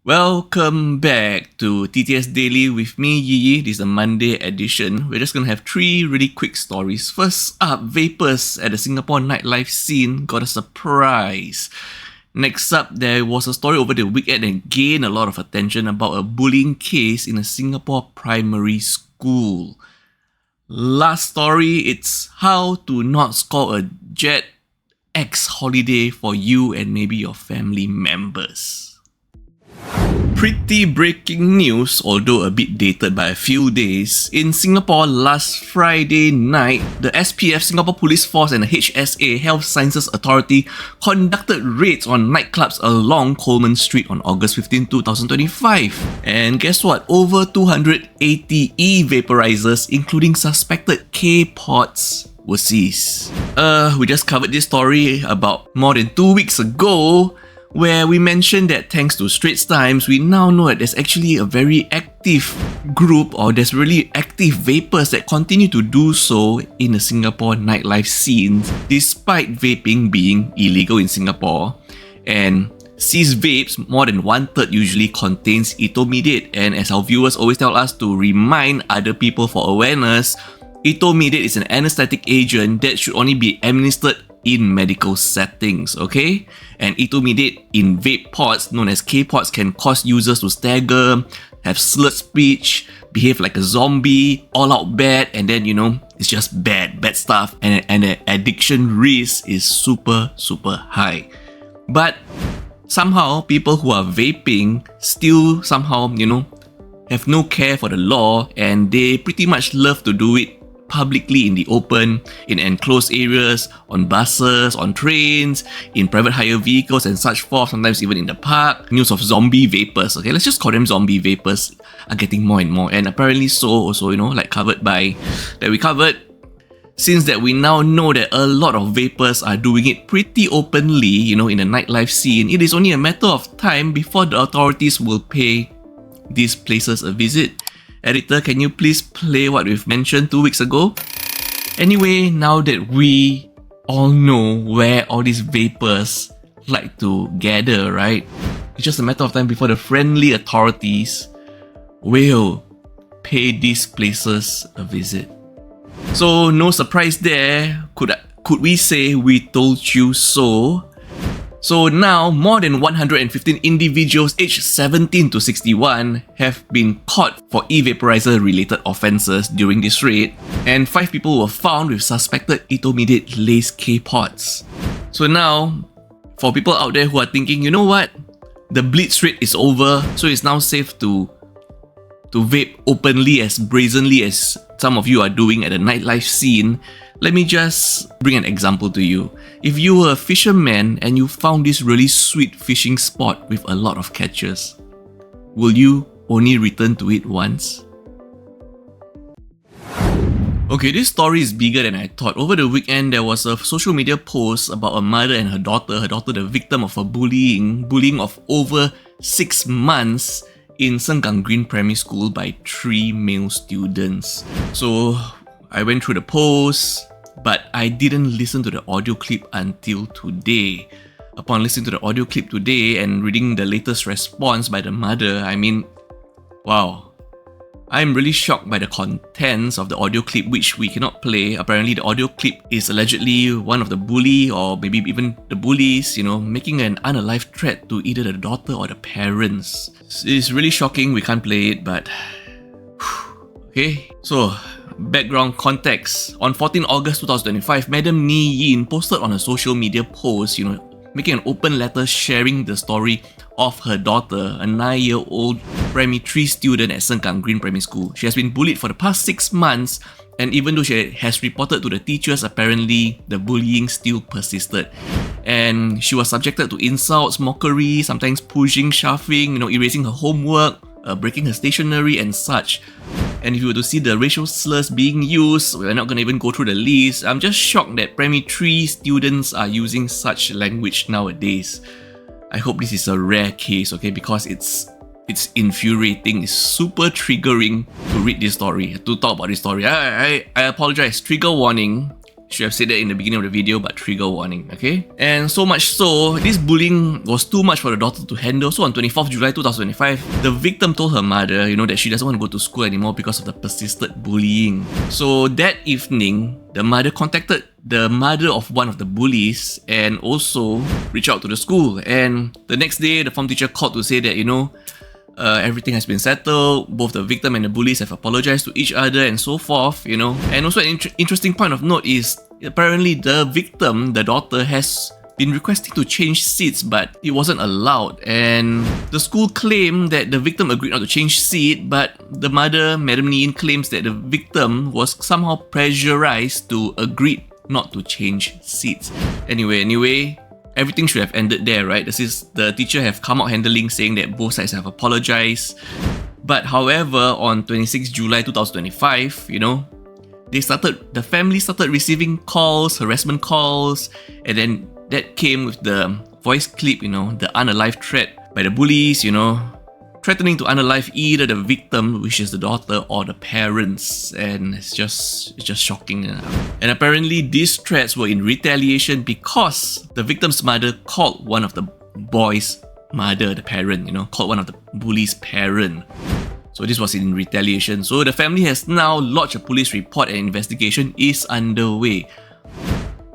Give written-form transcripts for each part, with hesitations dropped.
Welcome back to TTS Daily with me, Yi. This is the Monday edition. We're just going to have three really quick stories. First up, vapers at the Singapore nightlife scene got a surprise. Next up, there was a story over the weekend and gained a lot of attention about a bullying case in a Singapore primary school. Last story, it's how to not score a Jet X holiday for you and maybe your family members. Pretty breaking news, although a bit dated by a few days. In Singapore last Friday night, the SPF, Singapore Police Force and the HSA, Health Sciences Authority, conducted raids on nightclubs along Coleman Street on August 15, 2025. And guess what? Over 280 e-vaporizers, including suspected K-pods, were seized. We just covered this story about more than 2 weeks ago, where we mentioned that thanks to Straits Times, we now know that there's actually a very active group, or there's really active vapers that continue to do so in the Singapore nightlife scene, despite vaping being illegal in Singapore. And seized vapes, more than 1/3 usually contains etomidate, and as our viewers always tell us to remind other people for awareness, etomidate is an anesthetic agent that should only be administered in medical settings, okay? And etomidate in vape pods, known as K-pods, can cause users to stagger, have slurred speech, behave like a zombie, all out bad, and then, it's just bad stuff, and the addiction risk is super high. But somehow, people who are vaping still somehow, have no care for the law, and they pretty much love to do it publicly in the open, in enclosed areas, on buses, on trains, in private hire vehicles and such forth, sometimes even in the park. News of zombie vapors, okay, let's just call them zombie vapors, are getting more and more. And apparently so also, we covered, since that we now know that a lot of vapers are doing it pretty openly, in the nightlife scene, it is only a matter of time before the authorities will pay these places a visit. Editor, can you please play what we've mentioned 2 weeks ago? Anyway, now that we all know where all these vapors like to gather, right? It's just a matter of time before the friendly authorities will pay these places a visit. So, no surprise there. Could we say we told you so? So now, more than 115 individuals aged 17 to 61 have been caught for e-vaporizer related offences during this raid, and 5 people were found with suspected etomidate laced K-pods. So now, for people out there who are thinking, you know what? The blitz raid is over, so it's now safe to vape openly, as brazenly as some of you are doing at the nightlife scene. Let me just bring an example to you. If you were a fisherman and you found this really sweet fishing spot with a lot of catches, will you only return to it once? Okay, this story is bigger than I thought. Over the weekend, there was a social media post about a mother and her daughter the victim of a bullying of over 6 months in Sengkang Green Primary School by 3 male students. So I went through the post, but I didn't listen to the audio clip until today. Upon listening to the audio clip today and reading the latest response by the mother, wow. I'm really shocked by the contents of the audio clip, which we cannot play. Apparently, the audio clip is allegedly one of the bully, or maybe even the bullies, making an unalive threat to either the daughter or the parents. It's really shocking, we can't play it, but... Okay, so background context. On 14 August 2025, Madam Ni Yin posted on a social media post, making an open letter sharing the story of her daughter, a 9-year-old primary 3 student at Sengkang Green Primary School. She has been bullied for the past 6 months, and even though she has reported to the teachers, apparently the bullying still persisted. And she was subjected to insults, mockery, sometimes pushing, shoving, erasing her homework, breaking her stationery and such. And if you were to see the racial slurs being used, we're not going to even go through the list. I'm just shocked that primary 3 students are using such language nowadays. I hope this is a rare case, okay, because it's infuriating, it's super triggering to read this story, to talk about this story. I apologize, trigger warning. Should have said that in the beginning of the video, but trigger warning, okay? And so much so, this bullying was too much for the daughter to handle. So on 24th July 2025, the victim told her mother, that she doesn't want to go to school anymore because of the persistent bullying. So that evening, the mother contacted the mother of one of the bullies and also reached out to the school. And the next day, the form teacher called to say that, everything has been settled, both the victim and the bullies have apologized to each other and so forth, And also an interesting point of note is, apparently the victim, the daughter, has been requesting to change seats, but it wasn't allowed. And the school claimed that the victim agreed not to change seat, but the mother, Madam Niin, claims that the victim was somehow pressurized to agree not to change seats. Anyway, everything should have ended there, right? The teacher have come out handling, saying that both sides have apologized. But however, on 26 July 2025, the family started receiving calls, harassment calls, and then that came with the voice clip, the unalive threat by the bullies, threatening to unalive either the victim, which is the daughter, or the parents. And it's just shocking. And apparently these threats were in retaliation because the victim's mother called one of the boy's mother, the parent, called one of the bully's parent. So this was in retaliation. So the family has now lodged a police report and investigation is underway.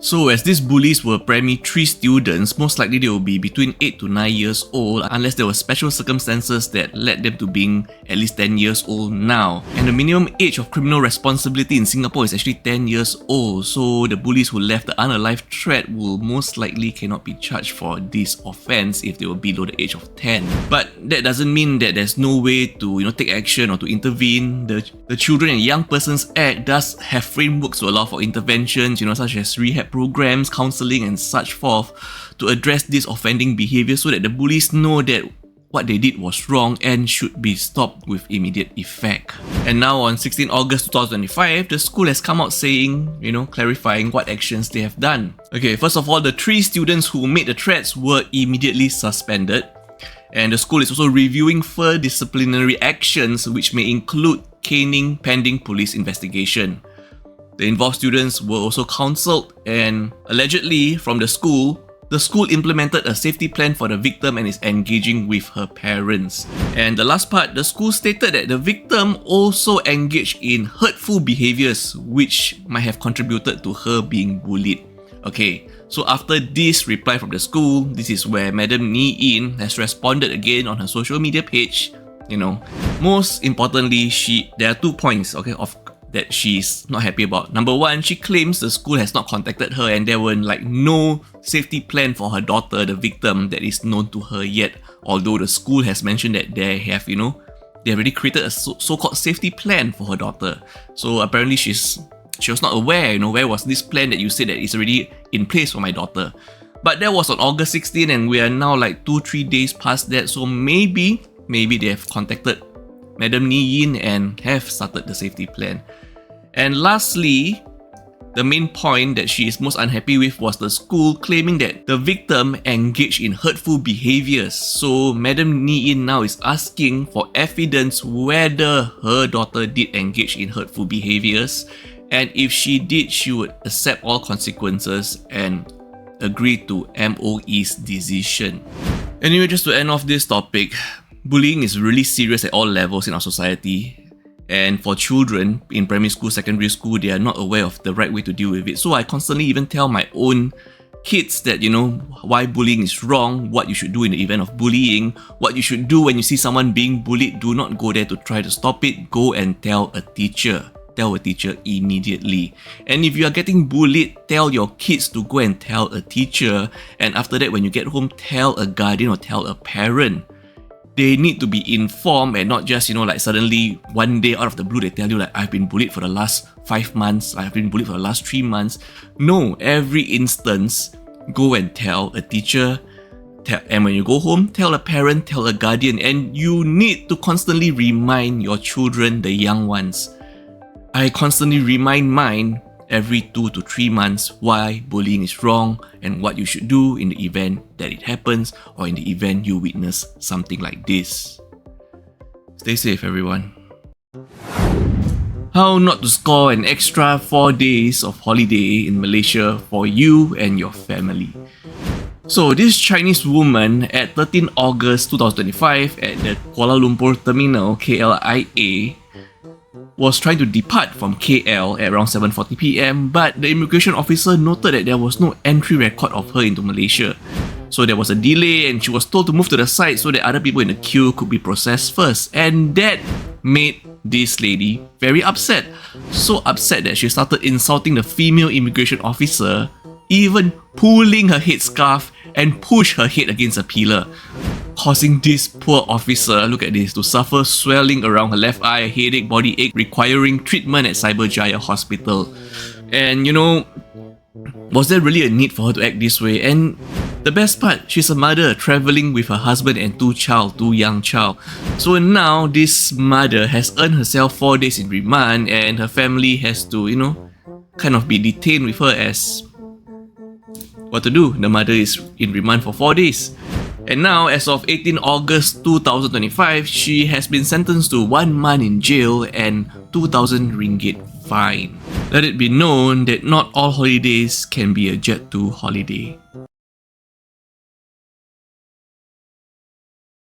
So as these bullies were primary 3 students, most likely they will be between 8 to 9 years old unless there were special circumstances that led them to being at least 10 years old now. And the minimum age of criminal responsibility in Singapore is actually 10 years old. So the bullies who left the unalive threat will most likely cannot be charged for this offence if they were below the age of 10. But that doesn't mean that there's no way to take action or to intervene. The Children and Young Persons Act does have frameworks to allow for interventions, such as rehab programs, counselling and such forth to address this offending behaviour so that the bullies know that what they did was wrong and should be stopped with immediate effect. And now on 16 August 2025, the school has come out saying, clarifying what actions they have done. Okay, first of all, the 3 students who made the threats were immediately suspended. And the school is also reviewing further disciplinary actions which may include caning pending police investigation. The involved students were also counselled, and allegedly from the school implemented a safety plan for the victim and is engaging with her parents. And the last part, the school stated that the victim also engaged in hurtful behaviours which might have contributed to her being bullied. Okay, so after this reply from the school, this is where Madam Niin has responded again on her social media page. Most importantly, there are 2 points, that she's not happy about. Number one, she claims the school has not contacted her and there were no safety plan for her daughter, the victim, that is known to her yet. Although the school has mentioned that they have, they already created a so-called safety plan for her daughter. So apparently she was not aware, where was this plan that you said that is already in place for my daughter. But that was on August 16 and we are now 2-3 days past that. So maybe they have contacted Madam Niin and have started the safety plan. And lastly, the main point that she is most unhappy with was the school claiming that the victim engaged in hurtful behaviours. So Madam Niin now is asking for evidence whether her daughter did engage in hurtful behaviours, and if she did, she would accept all consequences and agree to MOE's decision. Anyway, just to end off this topic, bullying is really serious at all levels in our society. And for children in primary school, secondary school, they are not aware of the right way to deal with it. So I constantly even tell my own kids that, why bullying is wrong, what you should do in the event of bullying, what you should do when you see someone being bullied. Do not go there to try to stop it. Go and tell a teacher. Tell a teacher immediately. And if you are getting bullied, tell your kids to go and tell a teacher. And after that, when you get home, tell a guardian or tell a parent. They need to be informed and not just, suddenly one day out of the blue, they tell you I've been bullied for the last 5 months, I've been bullied for the last 3 months. No, every instance, go and tell a teacher, and when you go home, tell a parent, tell a guardian, and you need to constantly remind your children, the young ones. I constantly remind mine every 2 to 3 months why bullying is wrong and what you should do in the event that it happens or in the event you witness something like this. Stay safe, everyone. how not to score an extra 4 days of holiday in Malaysia for you and your family. So this Chinese woman at 13 August 2025 at the Kuala Lumpur terminal KLIA was trying to depart from KL at around 7:40 PM, but the immigration officer noted that there was no entry record of her into Malaysia. So there was a delay and she was told to move to the side so that other people in the queue could be processed first. And that made this lady very upset. So upset that she started insulting the female immigration officer, even pulling her headscarf and push her head against a pillar, causing this poor officer, look at this, to suffer swelling around her left eye, headache, body ache, requiring treatment at Cyberjaya Hospital. And was there really a need for her to act this way? And the best part, she's a mother traveling with her husband and two young child. So now this mother has earned herself 4 days in remand and her family has to, kind of be detained with her as what to do. The mother is in remand for 4 days. And now, as of 18 August 2025, she has been sentenced to 1 month in jail and 2,000 ringgit fine. Let it be known that not all holidays can be a Jet 2 holiday.